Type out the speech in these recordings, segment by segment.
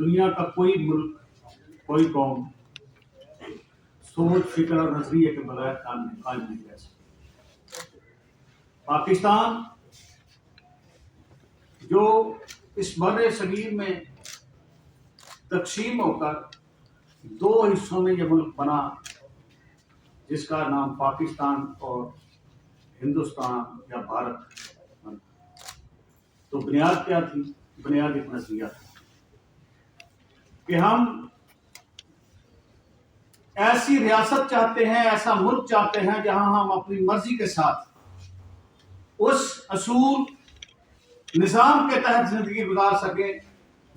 دنیا کا کوئی ملک، کوئی قوم سوچ، فکر اور نظریے کے بغیر قائم نہیں رہ سکتی۔ پاکستان جو اس بر صغیر میں تقسیم ہو کر دو حصوں میں یہ ملک بنا، جس کا نام پاکستان اور ہندوستان یا بھارت، تو بنیاد کیا تھی؟ بنیاد ایک نظریہ تھا کہ ہم ایسی ریاست چاہتے ہیں، ایسا ملک چاہتے ہیں جہاں ہم اپنی مرضی کے ساتھ اس اصول نظام کے تحت زندگی گزار سکیں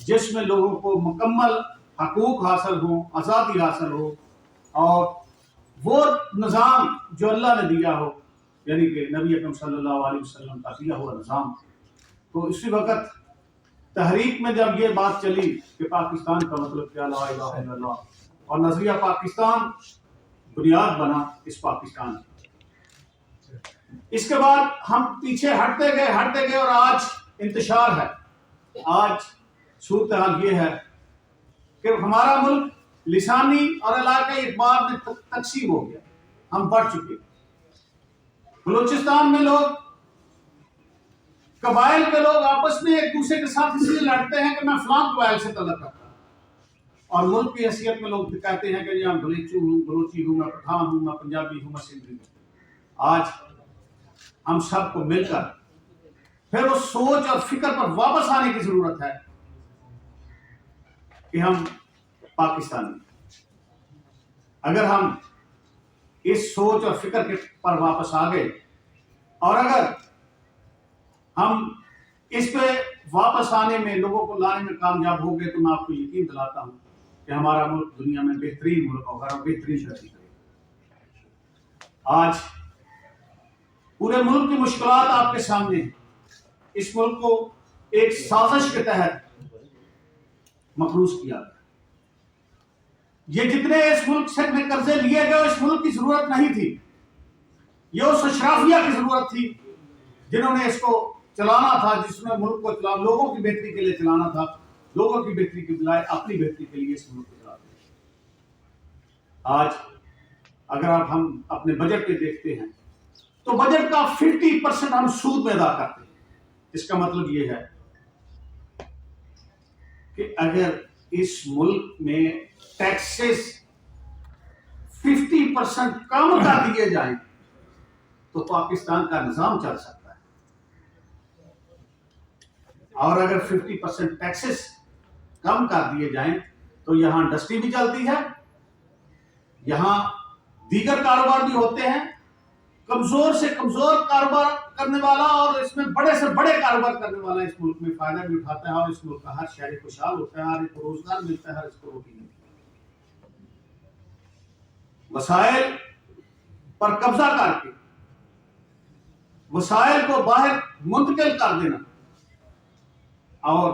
جس میں لوگوں کو مکمل حقوق حاصل ہوں، آزادی حاصل ہو، اور وہ نظام جو اللہ نے دیا ہو، یعنی کہ نبی اکرم صلی اللہ علیہ وسلم کا دیا ہوا نظام۔ تو اسی وقت تحریک میں جب یہ بات چلی کہ پاکستان کا مطلب کیا، لا الہ الا اللہ، اور نظریہ پاکستان بنیاد بنا اس پاکستان کی۔ اس کے بعد ہم پیچھے ہٹتے گئے اور آج انتشار ہے۔ آج صورتحال یہ ہے کہ ہمارا ملک لسانی اور علاقائی اعتبار میں تقسیم ہو گیا، ہم بڑھ چکے۔ بلوچستان میں لوگ، قبائل کے لوگ آپس میں ایک دوسرے کے ساتھ اس لیے لڑتے ہیں کہ میں فلاں قبائل سے تعلق رکھتا ہوں، اور ملک کی حیثیت میں لوگ کہتے ہیں کہ میں بلوچی ہوں، میں پٹھان ہوں، میں پنجابی ہوں، میں سندھی ہوں۔ آج ہم سب کو مل کر پھر اس سوچ اور فکر پر واپس آنے کی ضرورت ہے کہ ہم پاکستانی، اگر ہم اس سوچ اور فکر کے پر واپس آ گئے، اور اگر ہم اس پہ واپس آنے میں، لوگوں کو لانے میں کامیاب ہو گئے، تو میں آپ کو یقین دلاتا ہوں کہ ہمارا ملک دنیا میں بہترین ملک ہوگا اور بہترین ترقی کرے گا۔ آج پورے ملک کی مشکلات آپ کے سامنے ہیں۔ اس ملک کو ایک سازش کے تحت مقروض کیا گیا۔ یہ جتنے اس ملک سے قرضے لیے گئے، اس ملک کی ضرورت نہیں تھی، یہ اس اشرافیہ کی ضرورت تھی جنہوں نے اس کو چلانا تھا، جس میں ملک کو لوگوں کی بہتری کے لیے چلانا تھا، لوگوں کی بہتری کے بجائے اپنی بہتری کے لیے اس ملک کو چلاتے ہیں۔ آج اگر آپ ہم اپنے بجٹ پہ دیکھتے ہیں تو بجٹ کا 50% ہم سود میں ادا کرتے ہیں۔ اس کا مطلب یہ ہے کہ اگر اس ملک میں ٹیکسز 50% کم کر دیے جائیں تو پاکستان کا نظام چل سکتا ہے، اور اگر 50% ٹیکسز کم کر دیے جائیں تو یہاں انڈسٹری بھی چلتی ہے، یہاں دیگر کاروبار بھی ہوتے ہیں، کمزور سے کمزور کاروبار کرنے والا اور اس میں بڑے سے بڑے کاروبار کرنے والا اس ملک میں فائدہ بھی اٹھاتا ہے، اور اس ملک کا ہر شہری خوشحال ہوتا ہے، ہر ایک کو روزگار ملتا ہے، ہر ایک کو روٹی ملتی ہے۔ وسائل پر قبضہ کر کے وسائل کو باہر منتقل کر دینا اور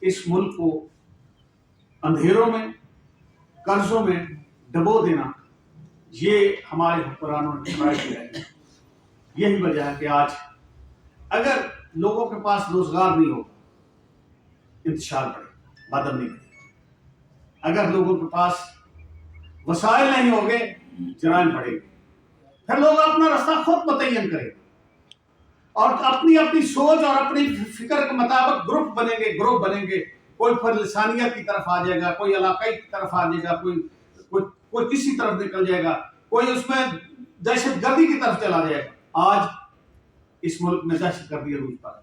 اس ملک کو اندھیروں میں، قرضوں میں ڈبو دینا، یہ ہمارے حکمرانوں نے ٹرائی کیا ہے۔ یہی وجہ ہے کہ آج اگر لوگوں کے پاس روزگار نہیں ہو، انتشار بڑھے، بدامنی بڑھے۔ اگر لوگوں کے پاس وسائل نہیں ہوگے، جرائم بڑھے گے، پھر لوگ اپنا راستہ خود متعین کریں اور اپنی اپنی سوچ اور اپنی فکر کے مطابق گروپ بنیں گے۔ کوئی پھر لسانیت کی طرف آ جائے گا، کوئی علاقائی کی طرف آ جائے گا، کوئی کسی طرف نکل جائے گا، کوئی اس میں دہشت گردی کی طرف چلا جائے گا۔ آج اس ملک میں دہشت گردی عروج پر ہے۔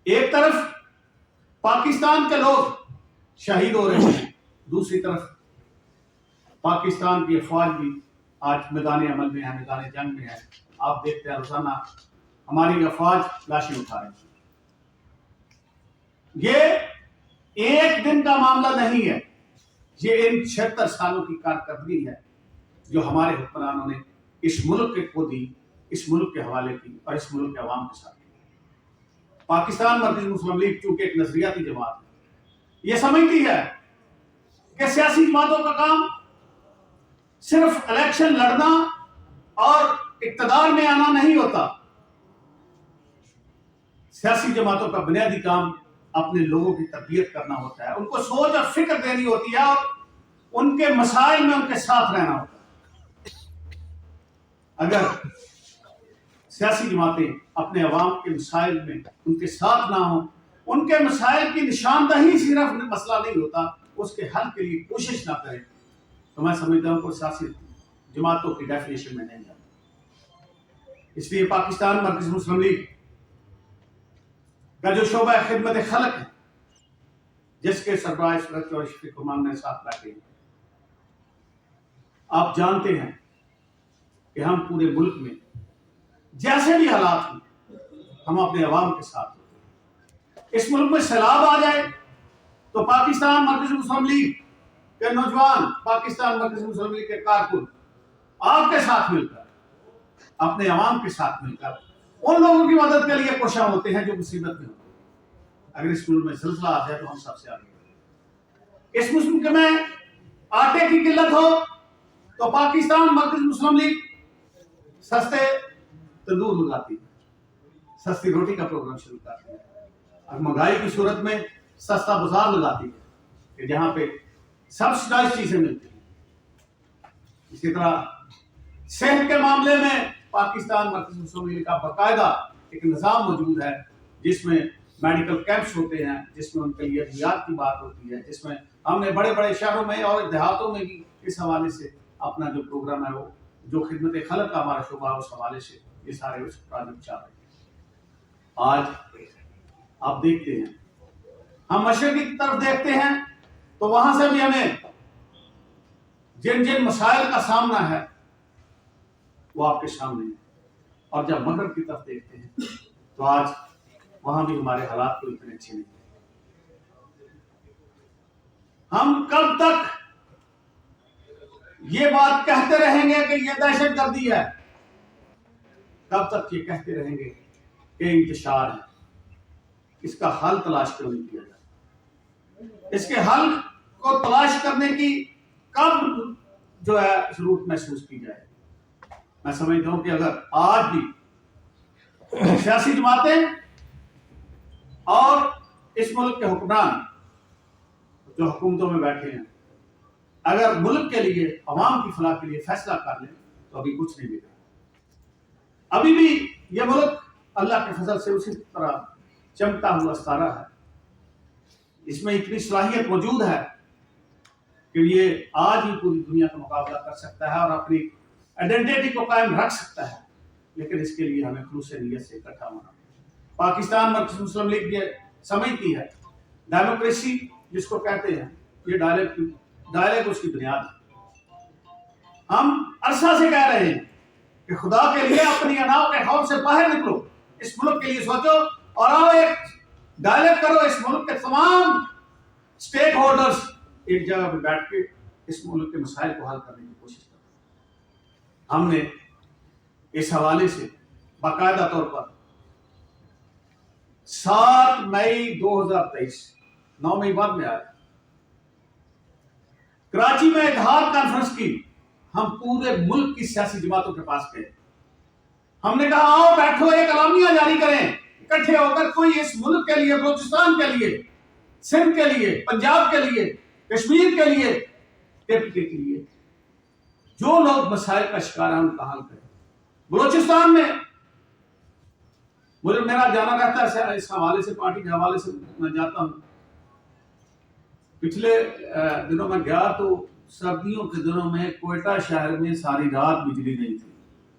ایک طرف پاکستان کے لوگ شہید ہو رہے ہیں، دوسری طرف پاکستان کی افواج بھی آج میدان عمل میں ہے، میدان جنگ میں ہے۔ آپ دیکھتے ہیں روزانہ ہماری افواج لاشیں اٹھا رہی ہیں۔ یہ ایک دن کا معاملہ نہیں ہے، یہ ان 76 سالوں کی کارکردگی ہے جو ہمارے حکمرانوں نے اس ملک کو دی، اس ملک کے حوالے کی اور اس ملک کے عوام کے ساتھ کی۔ پاکستان مرکزی مسلم لیگ چونکہ ایک نظریاتی جماعت ہے، یہ سمجھتی ہے کہ سیاسی جماعتوں کا کام صرف الیکشن لڑنا اور اقتدار میں آنا نہیں ہوتا۔ سیاسی جماعتوں کا بنیادی کام اپنے لوگوں کی تربیت کرنا ہوتا ہے، ان کو سوچ اور فکر دینی ہوتی ہے، اور ان کے مسائل میں ان کے ساتھ رہنا ہوتا ہے۔ اگر سیاسی جماعتیں اپنے عوام کے مسائل میں ان کے ساتھ نہ ہوں، ان کے مسائل کی نشاندہی صرف مسئلہ نہیں ہوتا، اس کے حل کے لیے کوشش نہ کریں، تو میں سمجھتا ہوں کہ سیاسی جماعتوں کی ڈیفینیشن میں نہیں جاتا۔ اس لیے پاکستان مرکزی مسلم لیگ کا جو شعبہ خدمت خلق ہے، جس کے سربراہ صدر اور شفیق الرحمان نے ساتھ بیٹھے ہیں، آپ جانتے ہیں کہ ہم پورے ملک میں جیسے بھی حالات ہوں ہم اپنے عوام کے ساتھ ہوتے ہیں۔ اس ملک میں سیلاب آ جائے تو پاکستان مرکزی مسلم لیگ کے نوجوان، پاکستان مرکزی مسلم لیگ کے کارکن آپ کے ساتھ مل کر، اپنے عوام کے ساتھ مل کر ان لوگوں کی مدد کے لیے کوشاں ہوتے ہیں جو مصیبت میں ہوتے ہیں۔ اگر اس ملک میں زلزلہ آ جائے تو ہم سب سے آگے ہیں۔ اس ملک میں آٹے کی قلت ہو تو پاکستان مرکزی مسلم لیگ سستے تندور لگاتی ہے، سستی روٹی کا پروگرام شروع کرتی ہے، اور مہنگائی کی صورت میں سستا بازار لگاتی ہے کہ جہاں پہ سبسڈائز چیزیں ملتی ہیں۔ اسی طرح صحت کے معاملے میں پاکستان مرکزی مسلم لیگ کا باقاعدہ ایک نظام موجود ہے، جس میں میڈیکل کیمپس ہوتے ہیں، جس میں ان کے لیے ادویات کی بات ہوتی ہے، جس میں ہم نے بڑے بڑے شہروں میں اور دیہاتوں میں بھی اس حوالے سے اپنا جو پروگرام ہے، وہ جو خدمت خلق کا ہمارا شعبہ ہے، اس حوالے سے یہ سارے اس پروجیکٹ چل رہے ہیں۔ آج آپ دیکھتے ہیں، ہم مشرق کی طرف دیکھتے ہیں تو وہاں سے بھی ہمیں جن جن مسائل کا سامنا ہے وہ آپ کے سامنے ہے، اور جب مغرب کی طرف دیکھتے ہیں تو آج وہاں بھی ہمارے حالات کو اتنے اچھے نہیں ہیں۔ ہم کب تک یہ بات کہتے رہیں گے کہ یہ دہشت گردی ہے؟ کب تک یہ کہتے رہیں گے کہ انتشار ہے؟ اس کا حل تلاش کیوں نہیں کیا جاتا؟ اس کے حل کو تلاش کرنے کی کب جو ہے ضرورت محسوس کی جائے؟ میں سمجھتا ہوں کہ اگر آج بھی سیاسی جماعتیں اور اس ملک کے حکمران جو حکومتوں میں بیٹھے ہیں، اگر ملک کے لیے، عوام کی فلاح کے لیے فیصلہ کر لیں تو ابھی کچھ نہیں بگڑا۔ ابھی بھی یہ ملک اللہ کے فضل سے اسی طرح چمکتا ہوا ستارہ ہے، اس میں اتنی صلاحیت موجود ہے کہ یہ آج ہی پوری دنیا کا مقابلہ کر سکتا ہے اور اپنی آئیڈینٹی کو قائم رکھ سکتا ہے، لیکن اس کے لیے ہمیں خلوص نیت سے اکٹھا ہونا۔ پاکستان مرکزی مسلم لیگ یہ سمجھتی ہے ڈیموکریسی جس کو کہتے ہیں، یہ ڈائلیگ اس کی بنیاد ہے۔ ہم عرصہ سے کہہ رہے ہیں کہ خدا کے لیے اپنی اناؤ کے خوف سے باہر نکلو، اس ملک کے لیے سوچو اور آؤ ایک ڈائلیگ کرو، اس ملک کے تمام سٹیک ہولڈرز ایک جگہ پہ بیٹھ کے اس ملک کے مسائل کو حل کرنے کی کوشش کرو۔ ہم نے اس حوالے سے باقاعدہ طور پر 7 مئی 2023 9 مئی بعد میں آیا کراچی میں اتحاد کانفرنس کی، ہم پورے ملک کی سیاسی جماعتوں کے پاس گئے، ہم نے کہا آؤ بیٹھو، ایک اعلامیہ جاری کریں اکٹھے ہو کر، کوئی اس ملک کے لیے، بلوچستان کے لیے، سندھ کے لیے، پنجاب کے لیے، کشمیر کے لیے، کے لیے جو لوگ مسائل کا شکار ہیں ان کا حل کریں۔ بلوچستان میں مجھے میرا جانا رہتا ہے اس حوالے سے، پارٹی کے حوالے سے میں جاتا ہوں۔ پچھلے دنوں میں گیا تو سردیوں کے دنوں میں کوئٹہ شہر میں ساری رات بجلی نہیں تھی،